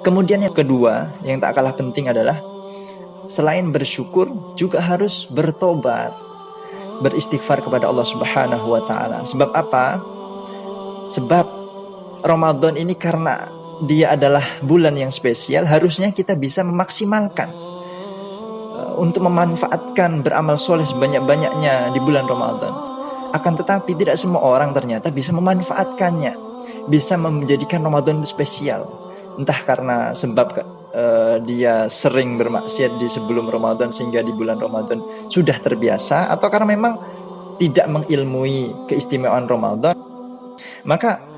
Kemudian yang kedua, yang tak kalah penting adalah selain bersyukur juga harus bertobat, beristighfar kepada Allah Subhanahu wa taala. Sebab apa? Sebab Ramadan ini karena dia adalah bulan yang spesial, harusnya kita bisa memaksimalkan untuk memanfaatkan beramal soleh sebanyak-banyaknya di bulan Ramadan. Akan tetapi tidak semua orang ternyata bisa memanfaatkannya, bisa menjadikan Ramadan itu spesial. Entah karena sebab dia sering bermaksiat di sebelum Ramadan sehingga di bulan Ramadan sudah terbiasa, atau karena memang tidak mengilmui keistimewaan Ramadan. Maka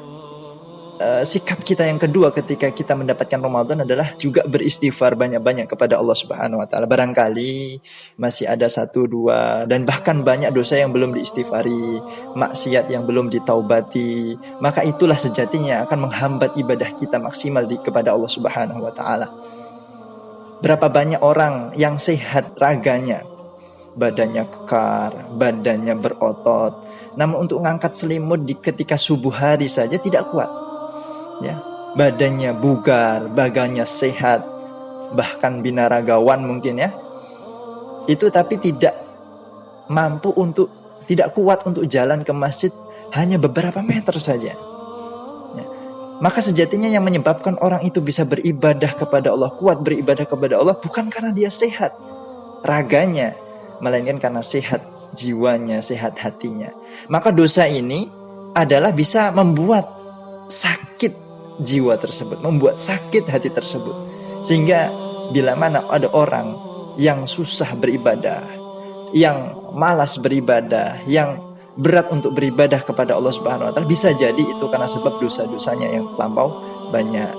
sikap kita yang kedua ketika kita mendapatkan Ramadan adalah juga beristighfar banyak-banyak kepada Allah Subhanahu wa taala. Barangkali masih ada 1, 2 dan bahkan banyak dosa yang belum diistighfari, maksiat yang belum ditaubati, maka itulah sejatinya akan menghambat ibadah kita maksimal kepada Allah Subhanahu wa taala. Berapa banyak orang yang sehat raganya, badannya kekar, badannya berotot, namun untuk mengangkat selimut ketika subuh hari saja tidak kuat. Ya, badannya bugar, badannya sehat, bahkan binaragawan mungkin ya. Itu tapi tidak mampu tidak kuat untuk jalan ke masjid hanya beberapa meter saja. Ya. Maka sejatinya yang menyebabkan orang itu bisa beribadah kepada Allah, kuat beribadah kepada Allah bukan karena dia sehat raganya, melainkan karena sehat jiwanya, sehat hatinya. Maka dosa ini adalah bisa membuat sakit jiwa tersebut, membuat sakit hati tersebut. Sehingga bila mana ada orang yang susah beribadah, yang malas beribadah, yang berat untuk beribadah kepada Allah Subhanahu wa taala, bisa jadi itu karena sebab dosa-dosanya yang terlampau banyak.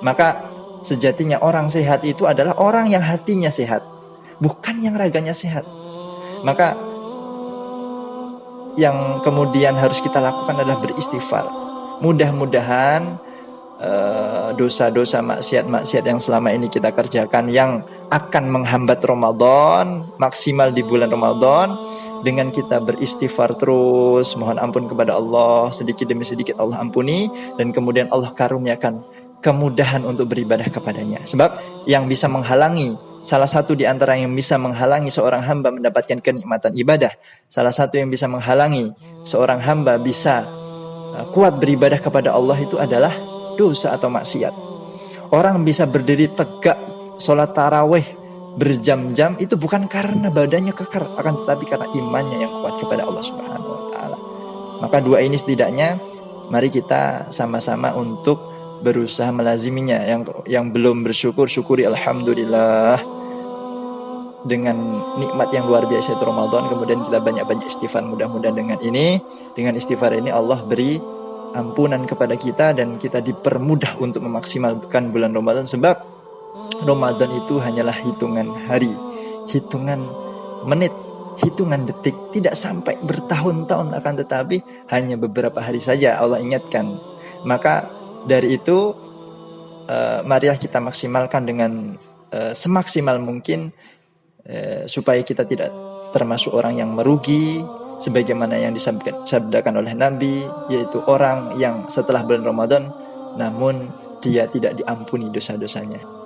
Maka sejatinya orang sehat itu adalah orang yang hatinya sehat, bukan yang raganya sehat. Maka yang kemudian harus kita lakukan adalah beristighfar. Mudah-mudahan dosa-dosa maksiat-maksiat yang selama ini kita kerjakan yang akan menghambat Ramadan maksimal di bulan Ramadan, dengan kita beristighfar terus, mohon ampun kepada Allah, sedikit demi sedikit Allah ampuni, dan kemudian Allah karuniakan kemudahan untuk beribadah kepadanya. Sebab yang bisa menghalangi, salah satu di antara yang bisa menghalangi seorang hamba mendapatkan kenikmatan ibadah, salah satu yang bisa menghalangi seorang hamba bisa kuat beribadah kepada Allah itu adalah dosa atau maksiat. Orang bisa berdiri tegak sholat tarawih berjam-jam itu bukan karena badannya kekar, akan tetapi karena imannya yang kuat kepada Allah Subhanahu wa taala. Maka dua ini setidaknya mari kita sama-sama untuk berusaha melaziminya. Yang belum bersyukur, syukuri alhamdulillah dengan nikmat yang luar biasa itu Ramadan. Kemudian kita banyak-banyak istighfar. Mudah-mudahan dengan istighfar ini Allah beri ampunan kepada kita dan kita dipermudah untuk memaksimalkan bulan Ramadan. Sebab Ramadan itu hanyalah hitungan hari, hitungan menit, hitungan detik, tidak sampai bertahun-tahun, akan tetapi hanya beberapa hari saja Allah ingatkan. Maka dari itu marilah kita maksimalkan dengan semaksimal mungkin, supaya kita tidak termasuk orang yang merugi, sebagaimana yang disabdakan oleh Nabi, yaitu orang yang setelah bulan Ramadan namun dia tidak diampuni dosa-dosanya.